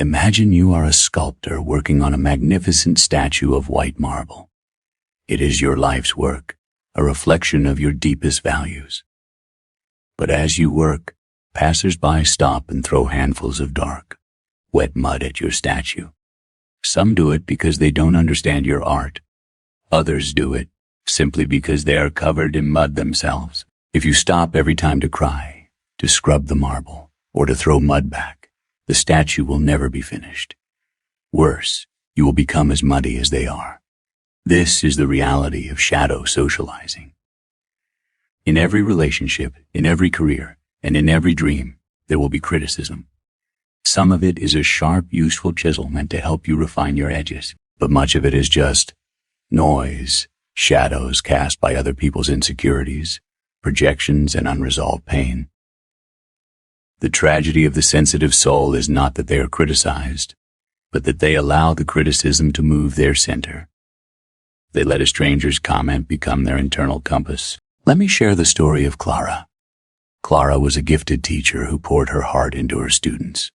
Imagine you are a sculptor working on a magnificent statue of white marble. It is your life's work, a reflection of your deepest values. But as you work, passers-by stop and throw handfuls of dark, wet mud at your statue. Some do it because they don't understand your art. Others do it simply because they are covered in mud themselves. If you stop every time to cry, to scrub the marble, or to throw mud back, the statue will never be finished. Worse, you will become as muddy as they are. This is the reality of shadow socializing. In every relationship, in every career, and in every dream, there will be criticism. Some of it is a sharp, useful chisel meant to help you refine your edges, but much of it is just noise, shadows cast by other people's insecurities, projections, and unresolved pain. The tragedy of the sensitive soul is not that they are criticized, but that they allow the criticism to move their center. They let a stranger's comment become their internal compass. Let me share the story of Clara. Clara was a gifted teacher who poured her heart into her students.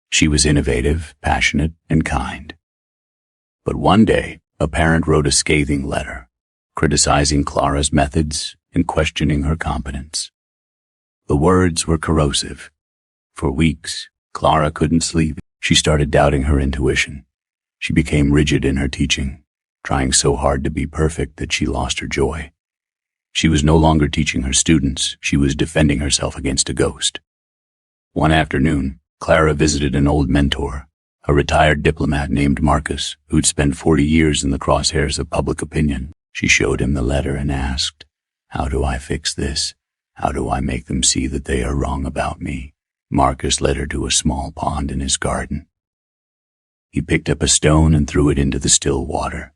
She was innovative, passionate, and kind. But one day, a parent wrote a scathing letter, criticizing Clara's methods and questioning her competence. The words were corrosive. For weeks, Clara couldn't sleep. She started doubting her intuition. She became rigid in her teaching, trying so hard to be perfect that she lost her joy. She was no longer teaching her students. She was defending herself against a ghost. One afternoon, Clara visited an old mentor, a retired diplomat named Marcus, who'd spent 40 years in the crosshairs of public opinion. She showed him the letter and asked, "How do I fix this? How do I make them see that they are wrong about me?" Marcus led her to a small pond in his garden. He picked up a stone and threw it into the still water.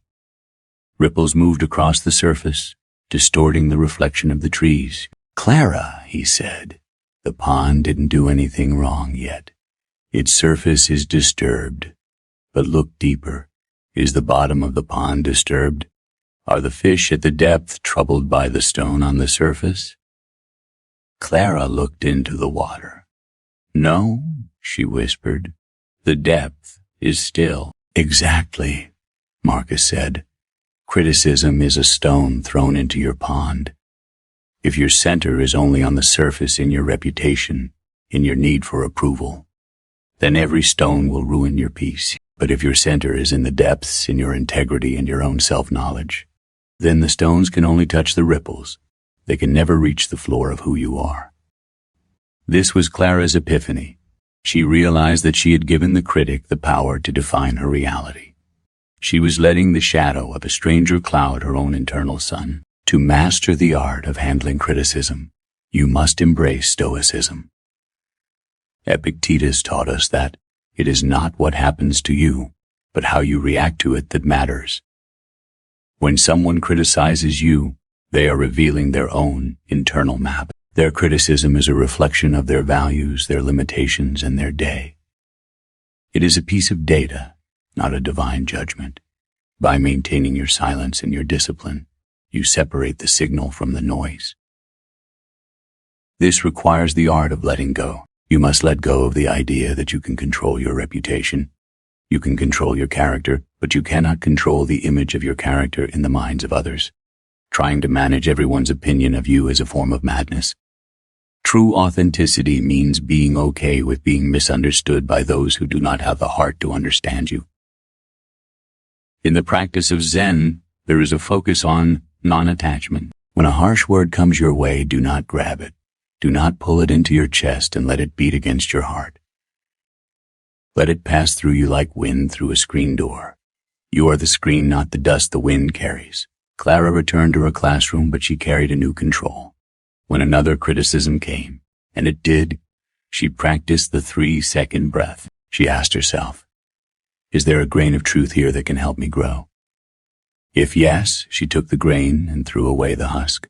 Ripples moved across the surface, distorting the reflection of the trees. "Clara," he said, "the pond didn't do anything wrong yet. Its surface is disturbed. But look deeper. Is the bottom of the pond disturbed? Are the fish at the depth troubled by the stone on the surface?" Clara looked into the water. "No," she whispered. "The depth is still." "Exactly," Marcus said. "Criticism is a stone thrown into your pond. If your center is only on the surface in your reputation, in your need for approval, then every stone will ruin your peace. But if your center is in the depths, in your integrity and your own self-knowledge, then the stones can only touch the ripples. They can never reach the floor of who you are." This was Clara's epiphany. She realized that she had given the critic the power to define her reality. She was letting the shadow of a stranger cloud her own internal sun. To master the art of handling criticism, you must embrace stoicism. Epictetus taught us that it is not what happens to you, but how you react to it that matters. When someone criticizes you, they are revealing their own internal map. Their criticism is a reflection of their values, their limitations, and their day. It is a piece of data, not a divine judgment. By maintaining your silence and your discipline, you separate the signal from the noise. This requires the art of letting go. You must let go of the idea that you can control your reputation. You can control your character, but you cannot control the image of your character in the minds of others. Trying to manage everyone's opinion of you is a form of madness. True authenticity means being okay with being misunderstood by those who do not have the heart to understand you. In the practice of Zen, there is a focus on non-attachment. When a harsh word comes your way, do not grab it. Do not pull it into your chest and let it beat against your heart. Let it pass through you like wind through a screen door. You are the screen, not the dust the wind carries. Clara returned to her classroom, but she carried a new control. When another criticism came, and it did, she practiced the 3-second breath. She asked herself, "Is there a grain of truth here that can help me grow?" If yes, she took the grain and threw away the husk.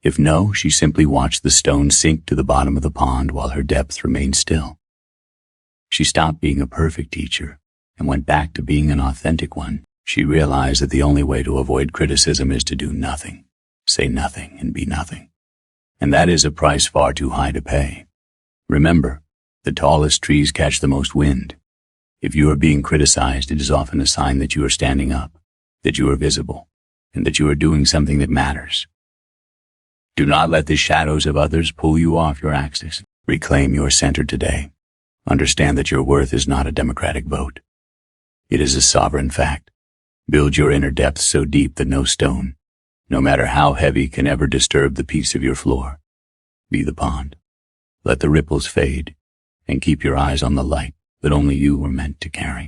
If no, she simply watched the stone sink to the bottom of the pond while her depth remained still. She stopped being a perfect teacher and went back to being an authentic one. She realized that the only way to avoid criticism is to do nothing, say nothing, and be nothing. And that is a price far too high to pay. Remember, the tallest trees catch the most wind, If you are being criticized, it is often a sign that you are standing up, that you are visible, and that you are doing something that matters. Do not let the shadows of others pull you off your axis. Reclaim your center today. Understand that your worth is not a democratic vote. It is a sovereign fact. Build your inner depth so deep that no stone, no matter how heavy, can ever disturb the peace of your floor. Be the pond. Let the ripples fade, and keep your eyes on the light that only you were meant to carry.